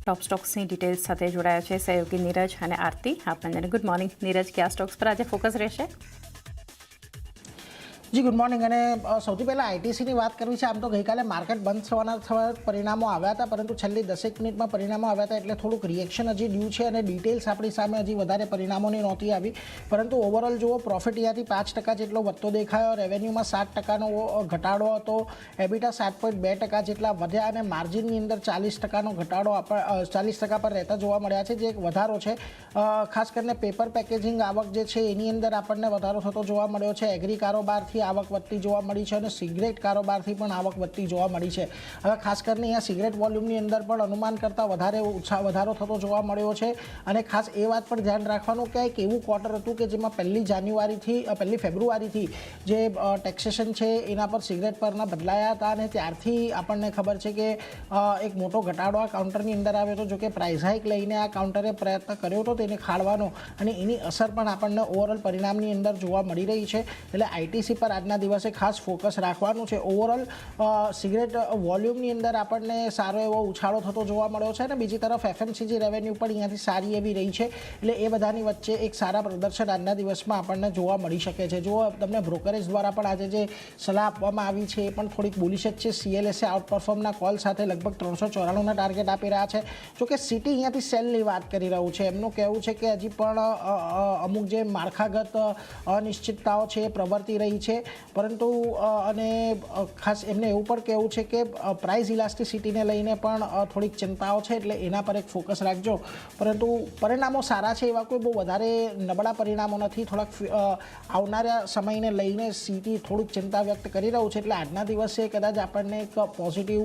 Top स्टॉक्सની details સાથે જોડાયા છે સહયોગી નીરજ અને આરતી. આપણને ગુડ મોર્નિંગ નીરજ, કયા સ્ટોક્સ પર આજે ફોકસ રહેશે? જી ગુડ મોર્નિંગ. અને સૌથી પહેલાં આઈટીસીની વાત કરવી છે. આમ તો ગઈકાલે માર્કેટ બંધ થવાના પરિણામો આવ્યા હતા, પરંતુ છેલ્લી 10 મિનિટમાં પરિણામો આવ્યા હતા એટલે થોડુંક રિએક્શન હજી ડ્યુ છે અને ડિટેલ્સ આપણી સામે હજી વધારે પરિણામોની નહોતી આવી. પરંતુ ઓવરઓલ જુઓ, પ્રોફિટ અહીંયાથી 5% જેટલો વધતો દેખાયો, રેવન્યુમાં 7%નો ઘટાડો હતો, એબિટા 7.2% જેટલા વધ્યા અને માર્જિનની અંદર 40%નો ઘટાડો 40% પર રહેતા જોવા મળ્યા છે, જે એક વધારો છે. ખાસ કરીને પેપર પેકેજિંગ આવક જે છે એની અંદર આપણને વધારો થતો જોવા મળ્યો છે. એગ્રી કારોબારથી આવક વધતી જોવા મળી છે અને સિગરેટ કારોબારથી પણ આવક વધતી જોવા મળી છે. હવે ખાસ કરીને અહીંયા સિગરેટ વોલ્યુમની અંદર પણ અનુમાન કરતાં વધારો થતો જોવા મળ્યો છે. અને ખાસ એ વાત પર ધ્યાન રાખવાનું કે એક એવું ક્વાર્ટર હતું કે જેમાં 1 ફેબ્રુઆરીથી જે ટેક્સેશન છે એના પર સિગરેટ પરના બદલાયા હતા અને ત્યારથી આપણને ખબર છે કે એક મોટો ઘટાડો આ કાઉન્ટરની અંદર આવ્યો હતો. જોકે પ્રાઇસ હાઇક લઈને આ કાઉન્ટરે પ્રયત્ન કર્યો હતો તેને ખાળવાનો અને એની અસર પણ આપણને ઓવરઓલ પરિણામની અંદર જોવા મળી રહી છે. એટલે આઈટીસી પર આજના દિવસે ખાસ ફોકસ રાખવાનું છે. ઓવરઓલ સિગરેટ વોલ્યુમની અંદર આપણને સારો એવો ઉછાળો થતો જોવા મળ્યો છે અને બીજી તરફ એફએમસીજી રેવન્યુ પણ અહીંયાથી સારી એવી રહી છે. એટલે એ બધાની વચ્ચે એક સારા પ્રદર્શન આજના દિવસમાં આપણને જોવા મળી શકે છે. જો તમને બ્રોકરેજ દ્વારા પણ આજે જે સલાહ આપવામાં આવી છે એ પણ થોડીક બુલિશ જ છે. સીએલએસએ આઉટપરફોર્મના કોલ સાથે લગભગ 394ના ટાર્ગેટ આપી રહ્યા છે. જોકે સિટી અહીંયાથી સેલની વાત કરી રહ્યું છે. એમનું કહેવું છે કે હજી પણ અમુક જે માળખાગત અનિશ્ચિતતાઓ છે એ પ્રવર્તી રહી છે. પરંતુ અને ખાસ એમને એવું પણ કહેવું છે કે પ્રાઇસ ઇલાસ્ટિસિટીને લઈને પણ થોડીક ચિંતાઓ છે, એટલે એના પર એક ફોકસ રાખજો. પરંતુ પરિણામો સારા છે, એવા કોઈ બહુ વધારે નબળા પરિણામો નથી. થોડાક આવનારા સમયને લઈને સિટી થોડીક ચિંતા વ્યક્ત કરી રહ્યું છે. એટલે આજના દિવસે કદાચ આપણને એક પોઝિટિવ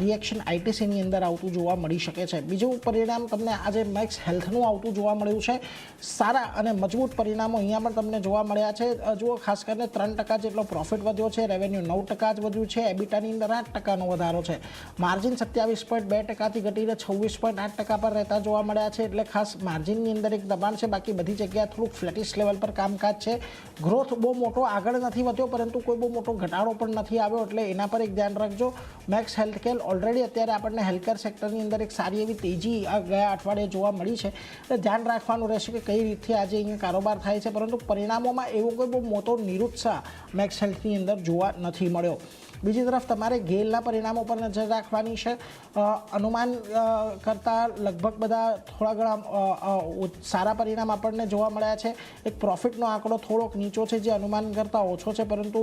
રિએક્શન આઈટીસીની અંદર આવતું જોવા મળી શકે છે. બીજું પરિણામ તમને આજે મેક્સ હેલ્થનું આવતું જોવા મળ્યું છે. સારા અને મજબૂત પરિણામો અહીંયા પણ તમને જોવા મળ્યા છે. જુઓ, ખાસ કરીને 3% જેટલો પ્રોફિટ વધ્યો છે, રેવન્યુ 9% જ વધ્યું છે, એબિટાની અંદર 8%નો વધારો છે, માર્જિન 27.2%થી ઘટીને 26.8% પર રહેતા જોવા મળ્યા છે. એટલે ખાસ માર્જિનની અંદર એક દબાણ છે, બાકી બધી જગ્યાએ થોડુંક ફ્લેટિશ લેવલ પર કામકાજ છે. ગ્રોથ બહુ મોટો આગળ નથી વધ્યો, પરંતુ કોઈ બહુ મોટો ઘટાડો પણ નથી આવ્યો, એટલે એના પર એક ધ્યાન રાખજો. મેક્સ હેલ્થકેર ઓલરેડી અત્યારે આપણને હેલ્થકેર સેક્ટરની અંદર એક સારી એવી તેજી ગયા અઠવાડિયે જોવા મળી છે. એટલે ધ્યાન રાખવાનું રહેશે કે કઈ રીતથી આજે અહીંયા કારોબાર થાય છે. પરંતુ પરિણામોમાં એવો કોઈ બહુ મોટો નિરુત્સાહ મેક્સ હેલ્થની અંદર જોવા નથી મળ્યો. બીજી તરફ તમારે ગેલના પરિણામો પર નજર રાખવાની છે. અનુમાન કરતાં લગભગ બધા થોડા ઘણા સારા પરિણામ આપણને જોવા મળ્યા છે. એક પ્રોફિટનો આંકડો થોડોક નીચો છે, જે અનુમાન કરતાં ઓછો છે, પરંતુ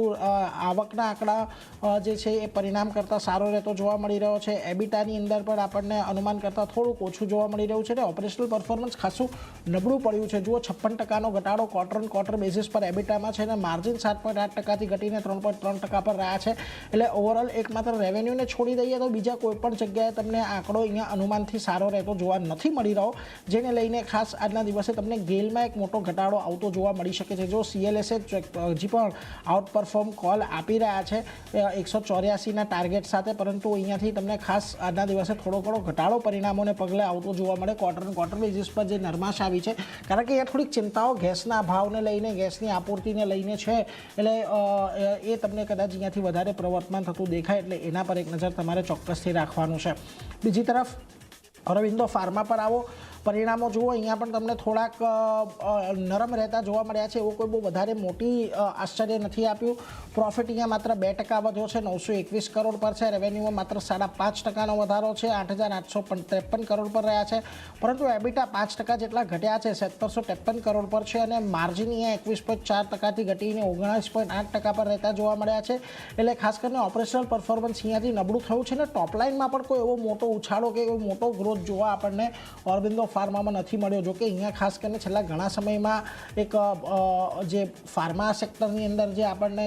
આવકના આંકડા જે છે એ પરિણામ કરતાં સારો રહેતો જોવા મળી રહ્યો છે. એબિટાની અંદર પણ આપણને અનુમાન કરતાં થોડુંક ઓછું જોવા મળી રહ્યું છે અને ઓપરેશનલ પરફોર્મન્સ ખાસું નબળું પડ્યું છે. જુઓ, 56%નો ઘટાડો ક્વાર્ટર બેઝિસ પર એબિટામાં છે અને માર્જિન 7.8%થી ઘટીને 3.3% પર રહ્યા છે. એટલે ઓવરઓલ એકમાત્ર રેવન્યુને છોડી દઈએ તો બીજા કોઈ પણ જગ્યાએ તમને આંકડો અહીંયા અનુમાનથી સારો રહેતો જોવા નથી મળી રહ્યો, જેને લઈને ખાસ આજના દિવસે તમને ગેલમાં એક મોટો ઘટાડો આવતો જોવા મળી શકે છે. જો સીએલએસએ હજી પણ આઉટ પરફોર્મ કોલ આપી રહ્યા છે 184ના ટાર્ગેટ સાથે, પરંતુ અહીંયાથી તમને ખાસ આજના દિવસે થોડો ઘણો ઘટાડો પરિણામોને પગલે આવતો જોવા મળે. ક્વાર્ટર બેઝિસ પર જે નરમાશ આવી છે, કારણ કે અહીંયા થોડીક ચિંતાઓ ગેસના ભાવને લઈને, ગેસની આપૂર્તિને લઈને છે. એટલે એ તમને કદાચ અહીંયાથી વધારે પ્રવર્તમાન થતું દેખાય, એટલે એના પર એક નજર તમારે ચોક્કસથી રાખવાનું છે. બીજી તરફ અરવિંદો ફાર્મા પર આવો. પરિણામો જુઓ, અહીંયા પણ તમને થોડાક નરમ રહેતા જોવા મળ્યા છે. એવું કોઈ બહુ વધારે મોટી આશ્ચર્ય નથી આપ્યું. પ્રોફિટ અહીંયા માત્ર 2% વધ્યો છે, 921 કરોડ પર છે. રેવન્યુમાં માત્ર 5.5%નો વધારો છે, 8,853 કરોડ પર રહ્યા છે. પરંતુ એબિટા 5% જેટલા ઘટ્યા છે, 753 કરોડ પર છે અને માર્જિન અહીંયા 21.4%થી ઘટીને 19.8% પર રહેતા જોવા મળ્યા છે. એટલે ખાસ કરીને ઓપરેશનલ પરફોર્મન્સ અહીંયાથી નબળું થયું છે અને ટોપલાઇનમાં પણ કોઈ એવો મોટો ઉછાળો કે એવો મોટો ગ્રોથ જોવા આપણને ઓરબિંદો ફાર્મામાં નથી મળ્યો. જોકે અહીંયા ખાસ કરીને છેલ્લા ઘણા સમયમાં એક જે ફાર્મા સેક્ટરની અંદર જે આપણને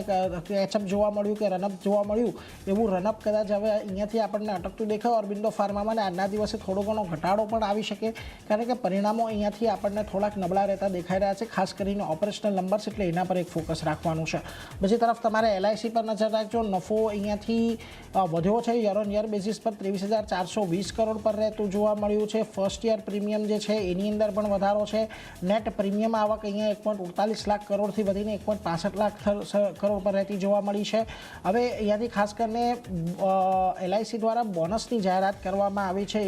કેચઅપ જોવા મળ્યું કે રનઅપ જોવા મળ્યું, એવું રનઅપ કદાચ હવે અહીંયાથી આપણને અટકતું દેખાય ઓરબિંદો ફાર્મામાં. અને આજના દિવસે થોડો ઘણો ઘટાડો પણ આવી શકે, કારણ કે પરિણામો અહીંયાથી આપણને થોડાક નબળા રહેતા દેખાઈ રહ્યા છે, ખાસ કરીને ઓપરેશનલ નંબર્સ. એટલે એના પર એક ફોકસ રાખવાનું છે. બીજી તરફ તમારે એલઆઈસી પર નજર રાખજો. નફો અહીંયાથી વધ્યો છે, યર ઓન યર બેઝિસ પર 23,420 કરોડ પર રહેતું જોવા મળ્યું છે. ફર્સ્ટ યર પ્રીમિયમ પ્રીમિયમ જે છે એની અંદર પણ વધારો છે. નેટ પ્રીમિયમ આવક અહીંયા 1.48 લાખ કરોડથી વધીને 1.65 લાખ કરોડ પર રહેતી જોવા મળી છે. હવે અહીંયાથી ખાસ કરીને LIC દ્વારા બોનસની જાહેરાત કરવામાં આવી છે.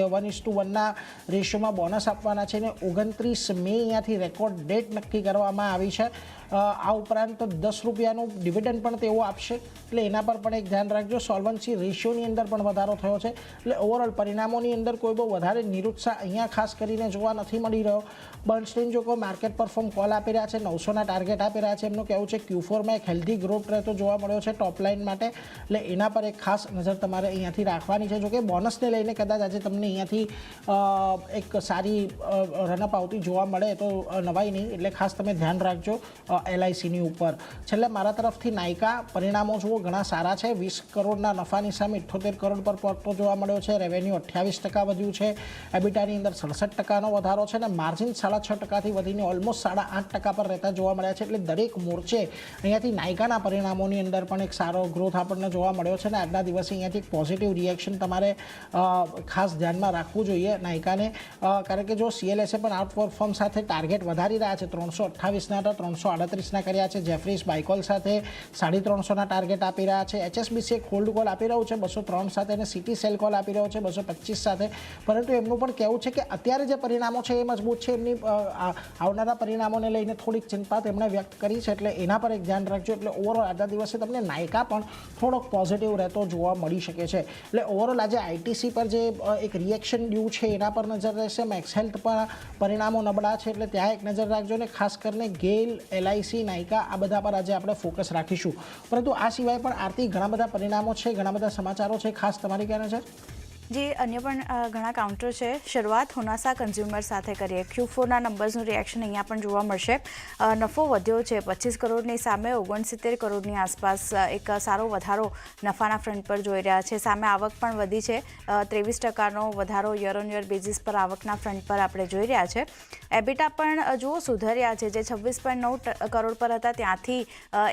1:1ના રેશિયોમાં બોનસ આપવાના છે અને 29 મે અહીંયાથી રેકોર્ડ ડેટ નક્કી કરવામાં આવી છે. આ ઉપરાંત ₹10નું ડિવિડન્ડ પણ તેઓ આપશે, એટલે એના પર પણ એક ધ્યાન રાખજો. સોલ્વન્સી રેશિયોની અંદર પણ વધારો થયો છે, એટલે ઓવરઓલ પરિણામોની અંદર કોઈ બહુ વધારે નિરુત્સાહ અહીંયા ખાસ કરીને જોવા નથી મળી રહ્યો. બર્ન્સ્ટાઇન જો કોઈ માર્કેટ પરફોર્મ કોલ આપી રહ્યા છે, 900ના ટાર્ગેટ આપી રહ્યા છે. એમનું કહેવું છે Q4માં એક હેલ્ધી ગ્રોથ રહેતો જોવા મળ્યો છે ટોપ લાઇન માટે, એટલે એના પર એક ખાસ નજર તમારે અહીંયાથી રાખવાની છે. જોકે બોનસને લઈને કદાચ આજે તમને અહીંયાથી એક સારી રનઅપ આવતી જોવા મળે તો નવાઈ નહીં, એટલે ખાસ તમે ધ્યાન રાખજો LICની ઉપર. છેલ્લે મારા તરફથી નાયકા પરિણામો જુઓ ઘણા સારા છે. 20 કરોડના નફાની સામે 78 કરોડ પર પહોંચતો જોવા મળ્યો છે. રેવન્યુ 28% વધ્યું છે. એબિટાની અંદર 67%નો વધારો છે અને માર્જિન 6.5%થી વધીને ઓલમોસ્ટ 8.5% પર રહેતા જોવા મળ્યા છે. એટલે દરેક મોરચે અહીંયાથી નાયકાના પરિણામોની અંદર પણ એક સારો ગ્રોથ આપણને જોવા મળ્યો છે અને આજના દિવસે અહીંયાથી પોઝિટિવ રિએક્શન તમારે ખાસ ધ્યાનમાં રાખવું જોઈએ નાયકાને, કારણ કે જો CLSA પણ આઉટ પરફોર્મ સાથે ટાર્ગેટ વધારી રહ્યા છે. 328ના હતા 338ના કર્યા છે. જેફરીસ બાયકોલ સાથે 350ના ટાર્ગેટ આપી રહ્યા છે. HSBC એક હોલ્ડ કોલ આપી રહ્યું છે 203 સાથે અને સિટી સેલ કોલ આપી રહ્યો છે 225 સાથે. પરંતુ એમનું પણ કહેવું છે કે અત્યારે જે પરિણામો છે એ મજબૂત છે. એમની આવનારા પરિણામોને લઈને થોડીક ચિંતા તેમણે વ્યક્ત કરી છે, એટલે એના પર એક ધ્યાન રાખજો. એટલે ઓવરઓલ આજના દિવસે તમને નાયકા પણ થોડોક પોઝિટિવ રહેતો જોવા મળી શકે છે. એટલે ઓવરઓલ આજે ITC પર જે એક રિએક્શન ડ્યુ છે એના પર નજર રહેશે. મેક્સ હેલ્થ પર પરિણામો નબળા છે, એટલે ત્યાં એક નજર રાખજો. અને ખાસ કરીને ગેલ, LIC, નાયકા આ બધા પર આજે આપણે ફોકસ રાખીશું. પરંતુ આ સિવાય પણ આરતી ઘણા બધા પરિણામો છે, ઘણા બધા સમાચારો છે, ખાસ તમારી ક્યાં નજર? જે અન્ય પણ ઘણા કાઉન્ટર છે. શરૂઆત હુનાસા કન્ઝ્યુમર સાથે કરીએ. Q4ના નંબર્સનું રિએક્શન અહીંયા પણ જોવા મળશે. નફો વધ્યો છે 25 કરોડની સામે 69 કરોડની આસપાસ એક સારો વધારો નફાના ફ્રન્ટ પર જોઈ રહ્યા છે. સામે આવક પણ વધી છે 23%નો વધારો યર ઓન યર બેઝિસ પર આવકના ફ્રન્ટ પર આપણે જોઈ રહ્યા છે. એબિટા પણ જુઓ સુધર્યા છે, જે 26.9 કરોડ પર હતા ત્યાંથી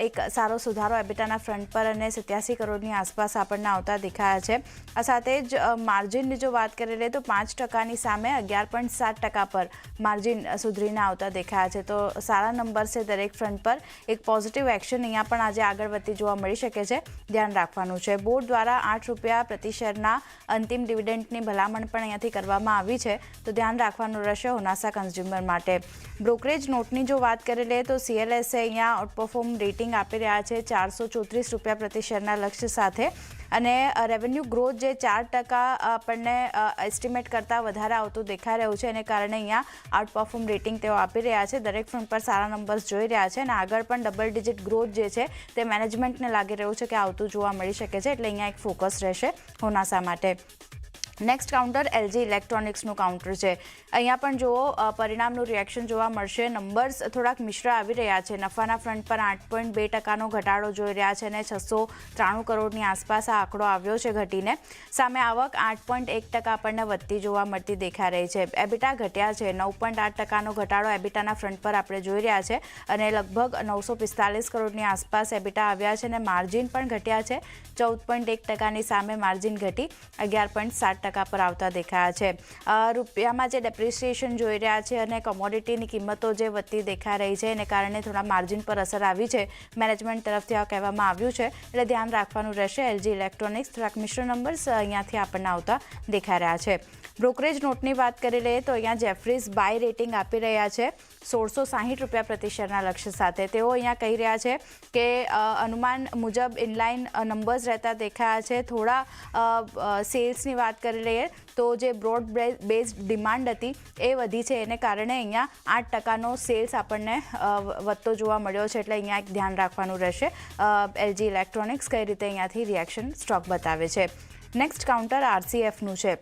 એક સારો સુધારો એબિટાના ફ્રન્ટ પર અને 87 કરોડની આસપાસ આપણને આવતા દેખાયા છે. આ સાથે જ માર્જિનની જો વાત કરીએ તો 5%ની સામે 11.7% પર માર્જિન સુધરીને આવતા દેખાયા છે. તો સારા નંબર છે દરેક ફ્રન્ટ પર. એક પોઝિટિવ એક્શન અહીંયા પણ આજે આગળ વધતી જોવા મળી શકે છે, ધ્યાન રાખવાનું છે. બોર્ડ દ્વારા ₹8 પ્રતિ શેરના અંતિમ ડિવિડન્ડની ભલામણ પણ અહીંયાથી કરવામાં આવી છે, તો ધ્યાન રાખવાનું રહેશે હુનાસા કન્ઝ્યુમર માટે. બ્રોકરેજ નોટની જો વાત કરી લઈએ તો CLSA અહીંયા આઉટપરફોર્મ રેટિંગ આપી રહ્યા છે ₹434 પ્રતિ શેરના લક્ષ્ય સાથે, અને રેવન્યુ ગ્રોથ જે 4% આપણને એસ્ટિમેટ કરતાં વધારે આવતું દેખાઈ રહ્યું છે, એને કારણે અહીંયા આઉટપરફોર્મ રેટિંગ તેઓ આપી રહ્યા છે. દરેક ફ્રન્ટ પર સારા નંબર્સ જોઈ રહ્યા છે અને આગળ પણ ડબલ ડિજિટ ગ્રોથ જે છે તે મેનેજમેન્ટને લાગી રહ્યું છે કે આવતું જોવા મળી શકે છે, એટલે અહીંયા એક ફોકસ રહેશે હુનાસા માટે. નેક્સ્ટ કાઉન્ટર LG ઇલેક્ટ્રોનિક્સનું કાઉન્ટર છે. અહીંયા પણ જુઓ પરિણામનું રિએક્શન જોવા મળશે. નંબર્સ થોડાક મિશ્ર આવી રહ્યા છે. નફાના ફ્રન્ટ પર 8.2%નો ઘટાડો જોઈ રહ્યા છે અને 693 કરોડની આસપાસ આ આંકડો આવ્યો છે ઘટીને. સામે આવક 8.1% આપણને વધતી જોવા મળતી દેખાઈ રહી છે. એબિટા ઘટ્યા છે 9.8%નો ઘટાડો એબિટાના ફ્રન્ટ પર આપણે જોઈ રહ્યા છે અને લગભગ 945 કરોડની આસપાસ એબિટા આવ્યા છે અને માર્જિન પણ ઘટ્યા છે. 14.1%ની સામે માર્જિન ઘટી 11.7% પર આવતા દેખાયા છે. રૂપિયામાં જે ડેપ્રિસિએશન જોઈ રહ્યા છે અને કોમોડિટીની કિંમતો જે વધતી દેખાઈ રહી છે એને કારણે થોડા માર્જિન પર અસર આવી છે, મેનેજમેન્ટ તરફથી આ કહેવામાં આવ્યું છે, એટલે ધ્યાન રાખવાનું રહેશે. LG ઇલેક્ટ્રોનિક્સ થોડાક મિશ્ર નંબર્સ અહીંયાથી આપણને આવતા દેખાઈ રહ્યા છે. બ્રોકરેજ નોટની વાત કરી લઈએ તો અહીંયા જેફરીઝ બાય રેટિંગ આપી રહ્યા છે ₹1660 પ્રતિ શેરના લક્ષ્ય સાથે. તેઓ અહીંયા કહી રહ્યા છે કે અનુમાન મુજબ ઇનલાઇન નંબર્સ રહેતા દેખાયા છે. થોડા સેલ્સની વાત કરી લઈએ તો જે બ્રોડ બેઝડ ડિમાન્ડ હતી એ વધી છે, એને કારણે અહીંયા 8%નો સેલ્સ આપણને વધતો જોવા મળ્યો છે, એટલે અહીંયા એક ધ્યાન રાખવાનું રહેશે. LG ઇલેક્ટ્રોનિક્સ કઈ રીતે અહીંયાથી રિએક્શન સ્ટોક બતાવે છે. નેક્સ્ટ કાઉન્ટર RCFનું છે.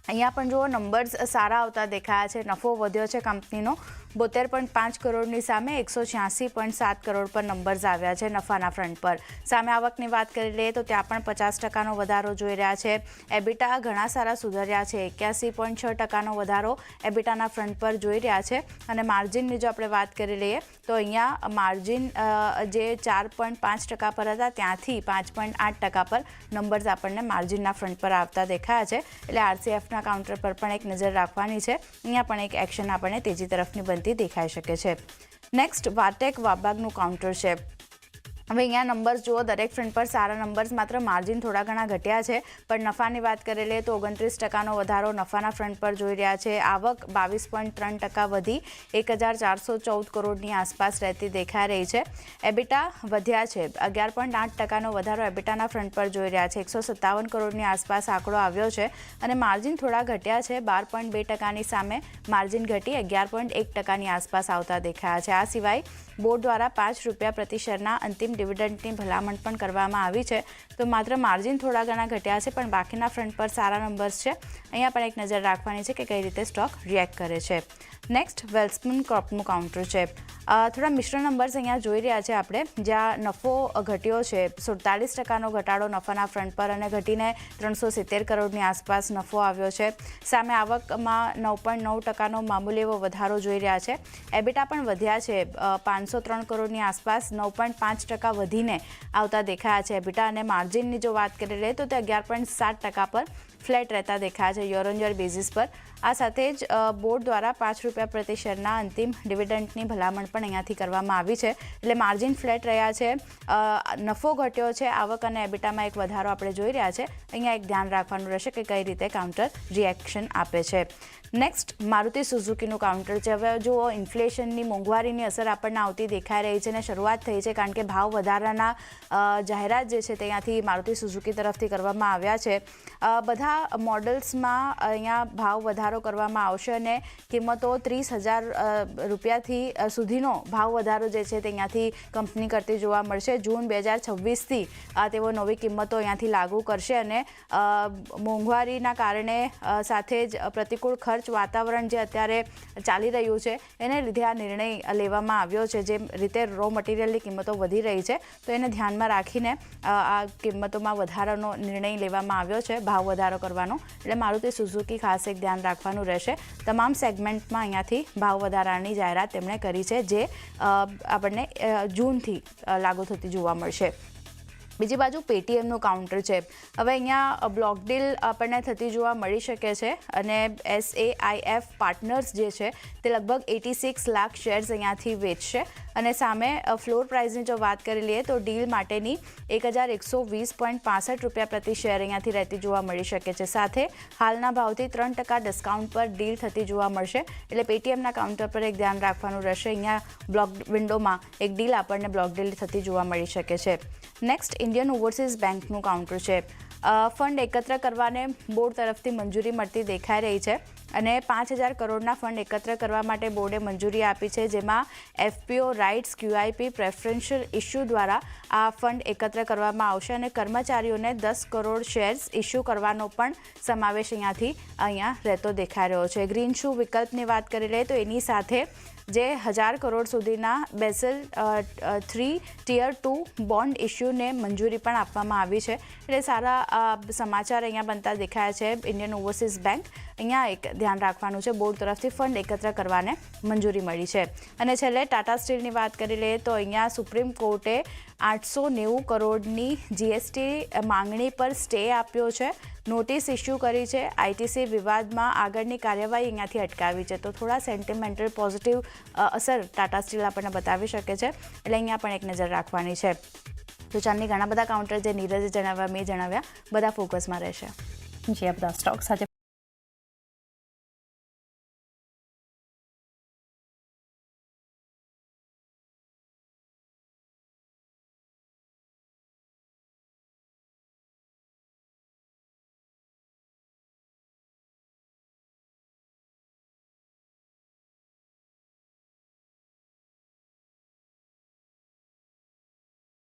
અહીંયા પણ જુઓ નંબર્સ સારા આવતા દેખાયા છે. નફો વધ્યો છે કંપનીનો 72.5 કરોડની સામે 186.7 કરોડ પર નંબર્સ આવ્યા છે નફાના ફ્રન્ટ પર. સામે આવકની વાત કરી લઈએ તો ત્યાં પણ 50%નો વધારો જોઈ રહ્યા છે. એબિટા ઘણા સારા સુધર્યા છે 81.6%નો વધારો એબિટાના ફ્રન્ટ પર જોઈ રહ્યા છે. અને માર્જિનની જો આપણે વાત કરી લઈએ તો અહીંયા માર્જિન જે 4.5% પર હતા ત્યાંથી 5.8% પર નંબર્સ આપણને માર્જિનના ફ્રન્ટ પર આવતા દેખાયા છે. એટલે RCFના પેટીએમના કાઉન્ટર પર પણ એક નજર રાખવાની છે. અહીંયા પણ એક એક્શન આપણને તેજી તરફની બનતી દેખાઈ શકે છે. નેક્સ્ટ વાટેક વાબાગનું કાઉન્ટર છે. હવે અહીંયા નંબર્સ જુઓ, દરેક ફ્રન્ટ પર સારા નંબર્સ, માત્ર માર્જિન થોડા ઘણા ઘટ્યા છે. પણ નફાની વાત કરી લઈએ તો 29% વધારો નફાના ફ્રન્ટ પર જોઈ રહ્યા છે. આવક 22.3% વધી 1414 કરોડની આસપાસ રહેતી દેખાઈ રહી છે. એબિટા વધ્યા છે, 11.8% વધારો એબિટાના ફ્રન્ટ પર જોઈ રહ્યા છે. 157 કરોડની આસપાસ આંકડો આવ્યો છે. અને માર્જિન થોડા ઘટ્યા છે, 12.2%ની સામે માર્જિન ઘટી 11.1%ની આસપાસ આવતા દેખાયા છે. આ સિવાય બોર્ડ દ્વારા ₹5 પ્રતિ શેરના અંતિમ ડિવિડન્ડની ભલામણ પણ કરવામાં આવી છે. તો માત્ર માર્જિન થોડા ઘણા ઘટ્યા છે, પણ બાકીના ફ્રન્ટ પર સારા નંબર્સ છે. અહીંયા પણ એક નજર રાખવાની છે કે કઈ રીતે સ્ટોક રિએક્ટ કરે છે. નેક્સ્ટ વેલ્સપન કોર્પનું કાઉન્ટર છે. થોડા મિશ્ર નંબર્સ અહીંયા જોઈ રહ્યા છે આપણે, જ્યાં નફો ઘટ્યો છે, 47% ઘટાડો નફાના ફ્રન્ટ પર અને ઘટીને 370 કરોડની આસપાસ નફો આવ્યો છે. સામે આવકમાં 9.9%નો મામૂલી એવો વધારો જોઈ રહ્યા છે. એબિટા પણ વધ્યા છે, 503 કરોડની આસપાસ 9.5% વધીને આવતા દેખાયા છે. એબિટા અને માર્જિનની જો વાત કરી લઈએ તો તે 11.7% પર ફ્લેટ રહેતા દેખાયા છે યર ઓન યર બેઝિસ પર. આ સાથે જ બોર્ડ દ્વારા ₹5 પ્રતિ શેરના અંતિમ ડિવિડન્ડની ભલામણ પણ અહીંયાથી કરવામાં આવી છે. એટલે માર્જિન ફ્લેટ રહ્યા છે, નફો ઘટ્યો છે, આવક અને એબિટામાં એક વધારો આપણે જોઈ રહ્યા છે. અહીંયા એક ધ્યાન રાખવાનું રહેશે કે કઈ રીતે કાઉન્ટર રિએક્શન આપે છે. નેક્સ્ટ મારુતિ સુઝુકીનું કાઉન્ટર છે. હવે જુઓ, ઇન્ફ્લેશનની મોંઘવારીની અસર આપણને આવતી દેખાઈ રહી છે અને શરૂઆત થઈ છે, કારણ કે ભાવ વધારાના જાહેરાત જે છે ત્યાંથી મારુતિ સુઝુકી તરફથી કરવામાં આવ્યા છે. બધા મોડલ્સમાં અહીંયા ભાવ વધારો કરવામાં આવશે અને કિંમતો ₹30,000 સુધીનો ભાવ વધારો જે છે તે અહીંયાથી કંપની કરતી જોવા મળશે. જૂન 2026થી તેઓ નવી કિંમતો અહીંયાથી લાગુ કરશે અને મોંઘવારીના કારણે સાથે જ પ્રતિકૂળ ખર્ચ વાતાવરણ જે અત્યારે ચાલી રહ્યું છે એને લીધે આ નિર્ણય લેવામાં આવ્યો છે. જે રીતે રો મટીરિયલની કિંમતો વધી રહી છે તો એને ધ્યાનમાં રાખીને આ કિંમતોમાં વધારાનો નિર્ણય લેવામાં આવ્યો છે, ભાવ વધારો કરવાનો. એટલે મારુતિ સુઝુકી ખાસ એક ધ્યાન રાખવાનું રહેશે. તમામ સેગમેન્ટમાં અહીંયાથી ભાવ વધારાની જાહેરાત તેમણે કરી છે, જે આપણને જૂનથી લાગુ થતી જોવા મળશે. બીજી બાજુ પેટીએમનું કાઉન્ટર છે. હવે અહીંયા બ્લોક ડીલ આપણને થતી જોવા મળી શકે છે અને SAIF પાર્ટનર્સ જે છે તે લગભગ 86 લાખ શેર્સ અહીંયાથી વેચશે. અને સામે ફ્લોર પ્રાઇસની જો વાત કરી લઈએ તો ડીલ માટેની ₹1120.65 પ્રતિ શેર અહીંયાથી રહેતી જોવા મળી શકે છે. સાથે હાલના ભાવથી 3% ડિસ્કાઉન્ટ પર ડીલ થતી જોવા મળશે. એટલે પેટીએમના કાઉન્ટર પર એક ધ્યાન રાખવાનું રહેશે. અહીંયા બ્લોક વિન્ડોમાં એક ડીલ આપણને બ્લોક ડીલ થતી જોવા મળી શકે છે. નેક્સ્ટ ઇન્ડિયન ઓવરસીઝ બેંકનું કાઉન્ટર છે. ફંડ એકત્ર કરવાને બોર્ડ તરફથી મંજૂરી મળતી દેખાઈ રહી છે અને 5,000 કરોડના ફંડ એકત્ર કરવા માટે બોર્ડે મંજૂરી આપી છે, જેમાં FPO rights QIP preferential issue દ્વારા આ ફંડ એકત્ર કરવામાં આવશે અને કર્મચારીઓને 10 કરોડ શેર્સ ઇસ્યુ કરવાનો પણ સમાવેશ અહીંયા રહેતો દેખાઈ રહ્યો છે. ગ્રીન શૂ વિકલ્પની વાત કરી લઈએ તો એની સાથે જે 1000 કરોડ સુધીના બેસેલ 3 ટિયર 2 બોન્ડ ઇસ્યુને મંજૂરી પણ આપવામાં આવી છે. એટલે સારા સમાચાર અહીંયા બનતા દેખાયા છે. ઇન્ડિયન ઓવરસીઝ બેંક અહીંયા એક ધ્યાન રાખવાનું છે, બોર્ડ તરફથી ફંડ એકત્ર કરવાને મંજૂરી મળી છે. અને છેલ્લે ટાટા સ્ટીલની વાત કરી લઈએ તો અહીંયા સુપ્રીમ કોર્ટે 890 કરોડની GST માંગણી પર સ્ટે આપ્યો છે, નોટિસ ઇસ્યુ કરી છે. ITC વિવાદમાં આગળની કાર્યવાહી અહીંયાથી અટકાવી છે. તો થોડા સેન્ટિમેન્ટલ પોઝિટિવ અસર ટાટા સ્ટીલ આપણને બતાવી શકે છે. એટલે અહીંયા પણ એક નજર રાખવાની છે. તો ચાંદની ઘણા બધા કાઉન્ટર જે નીરજે જણાવ્યા, મેં જણાવ્યા, બધા ફોકસમાં રહેશે. જી, આ બધા સ્ટોક સાથે